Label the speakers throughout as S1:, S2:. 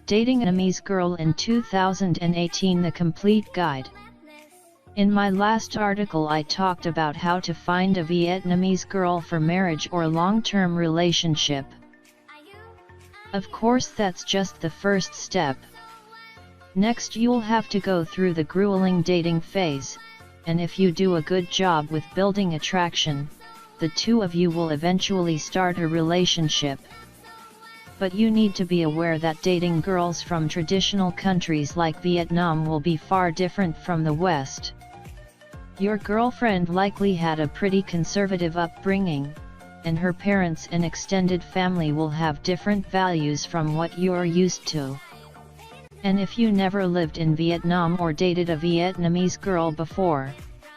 S1: Dating Vietnamese Girl in 2018, the complete guide. In my last article I talked about how to find a Vietnamese girl for marriage or long-term relationship. Of course that's just the first step. Next you'll have to go through the grueling dating phase, and if you do a good job with building attraction, the two of you will eventually start a relationship. But you need to be aware that dating girls from traditional countries like Vietnam will be far different from the West. Your girlfriend likely had a pretty conservative upbringing, and her parents and extended family will have different values from what you're used to. And if you never lived in Vietnam or dated a Vietnamese girl before,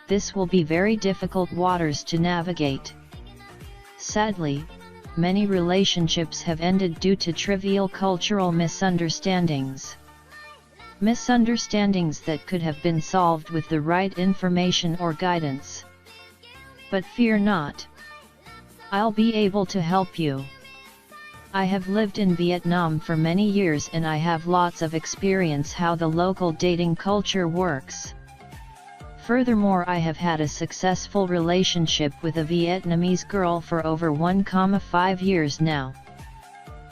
S1: this will be very difficult waters to navigate. Sadly, many relationships have ended due to trivial cultural misunderstandings. Misunderstandings that could have been solved with the right information or guidance. But fear not. I'll be able to help you. I have lived in Vietnam for many years and I have lots of experience how the local dating culture works. Furthermore, I have had a successful relationship with a Vietnamese girl for over 1.5 years now.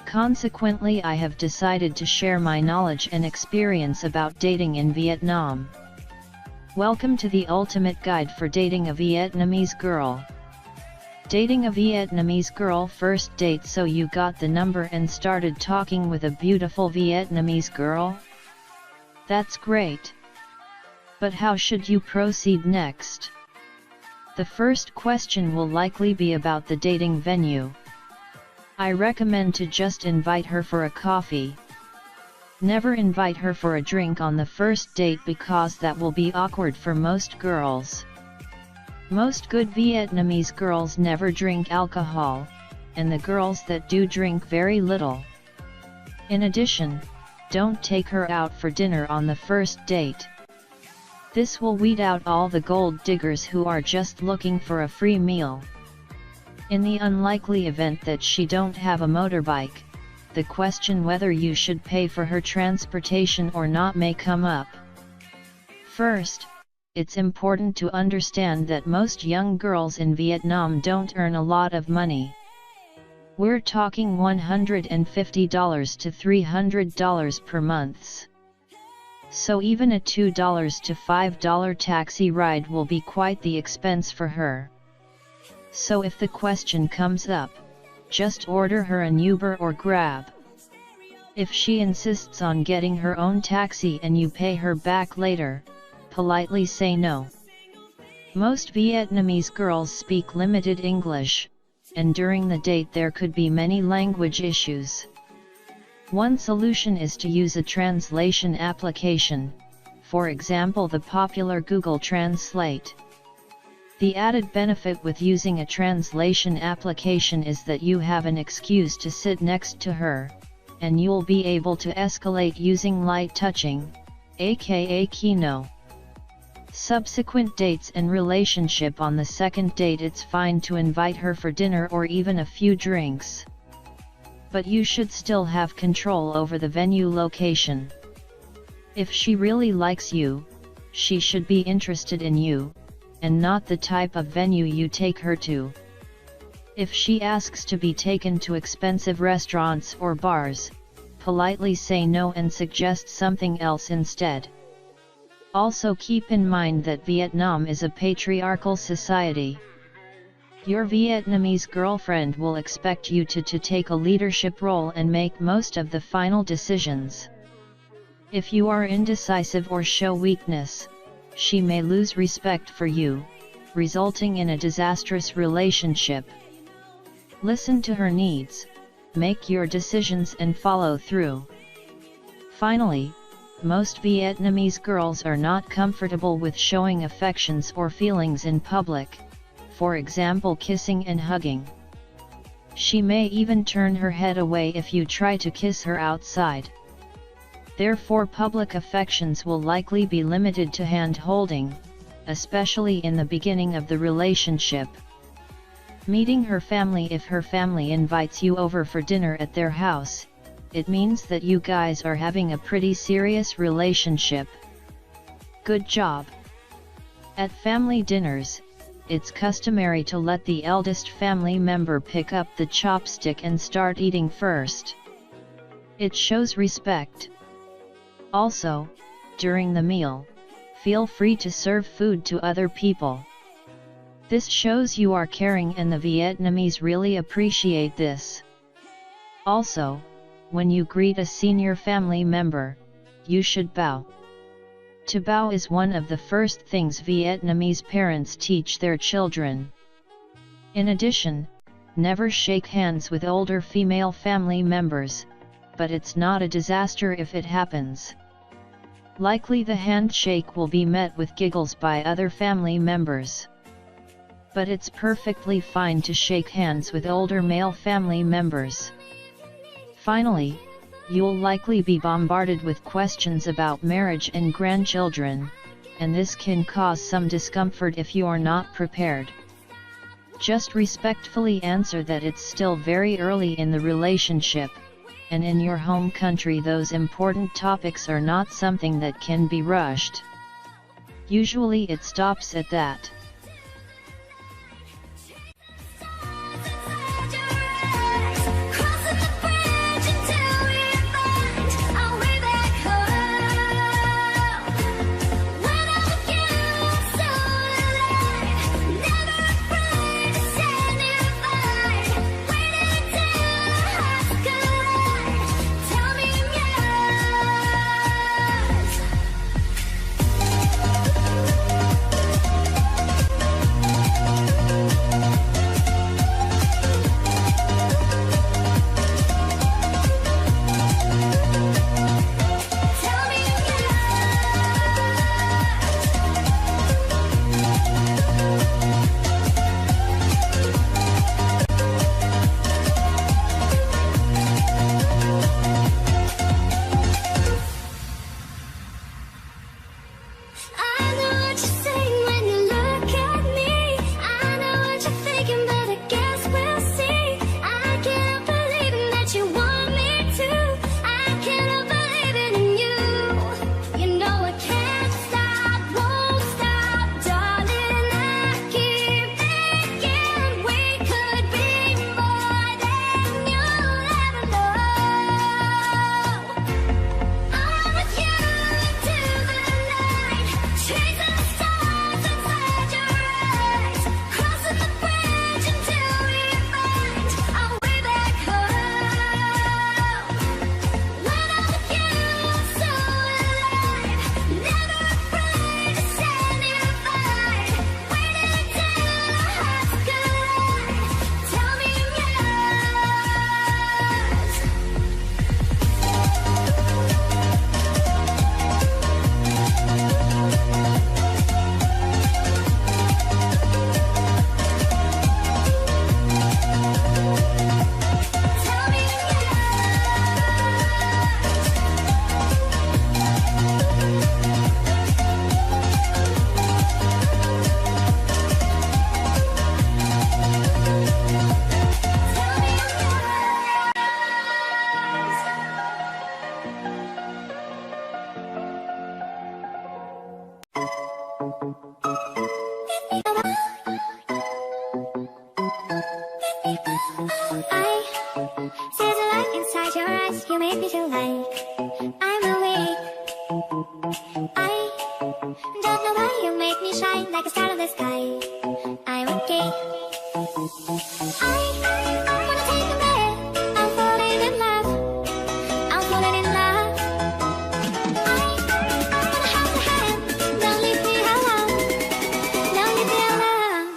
S1: Consequently, I have decided to share my knowledge and experience about dating in Vietnam. Welcome to the ultimate guide for dating a Vietnamese girl. Dating a Vietnamese girl. First date. So you got the number and started talking with a beautiful Vietnamese girl? That's great. But how should you proceed next? The first question will likely be about the dating venue. I recommend to just invite her for a coffee. Never invite her for a drink on the first date because that will be awkward for most girls. Most good Vietnamese girls never drink alcohol, and the girls that do drink very little. In addition, don't take her out for dinner on the first date. This will weed out all the gold diggers who are just looking for a free meal. In the unlikely event that she don't have a motorbike, the question whether you should pay for her transportation or not may come up. First, it's important to understand that most young girls in Vietnam don't earn a lot of money. We're talking $150 to $300 per month. So even a $2 to $5 taxi ride will be quite the expense for her. So if the question comes up, just order her an Uber or Grab. If she insists on getting her own taxi and you pay her back later, politely say no. Most Vietnamese girls speak limited English, and during the date there could be many language issues. One solution is to use a translation application, for example the popular Google Translate. The added benefit with using a translation application is that you have an excuse to sit next to her, and you'll be able to escalate using light touching, aka kino. Subsequent dates and relationship. On the second date it's fine to invite her for dinner or even a few drinks. But you should still have control over the venue location. If she really likes you, she should be interested in you, and not the type of venue you take her to. If she asks to be taken to expensive restaurants or bars, politely say no and suggest something else instead. Also keep in mind that Vietnam is a patriarchal society. Your Vietnamese girlfriend will expect you to take a leadership role and make most of the final decisions. If you are indecisive or show weakness, she may lose respect for you, resulting in a disastrous relationship. Listen to her needs, make your decisions and follow through. Finally, most Vietnamese girls are not comfortable with showing affections or feelings in public, for example kissing and hugging. She may even turn her head away if you try to kiss her outside. Therefore public affections will likely be limited to hand-holding, especially in the beginning of the relationship. Meeting her family. If her family invites you over for dinner at their house, it means that you guys are having a pretty serious relationship. Good job! At family dinners, it's customary to let the eldest family member pick up the chopstick and start eating first. It shows respect. Also, during the meal, feel free to serve food to other people. This shows you are caring, and the Vietnamese really appreciate this. Also, when you greet a senior family member, you should bow. To bow is one of the first things Vietnamese parents teach their children. In addition, never shake hands with older female family members, but it's not a disaster if it happens. Likely the handshake will be met with giggles by other family members. But it's perfectly fine to shake hands with older male family members. Finally, you'll likely be bombarded with questions about marriage and grandchildren, and this can cause some discomfort if you're not prepared. Just respectfully answer that it's still very early in the relationship, and in your home country those important topics are not something that can be rushed. Usually it stops at that.
S2: You make me feel like I'm awake. I don't know why you make me shine like a star in the sky. I'm okay. I wanna take a breath. I'm falling in love. I'm falling in love. I wanna hold your hand. Don't leave me alone. Don't leave me alone.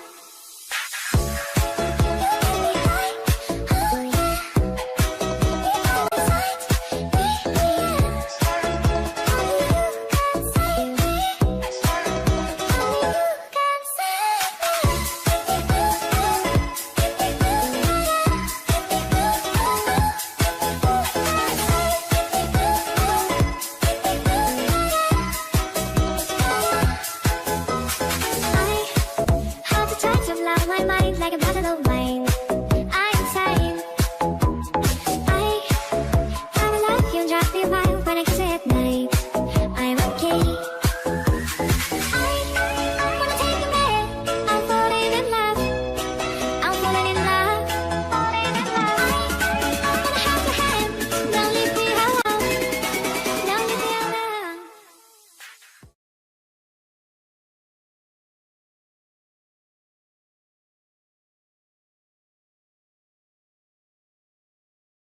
S2: Oh yeah. falling in love.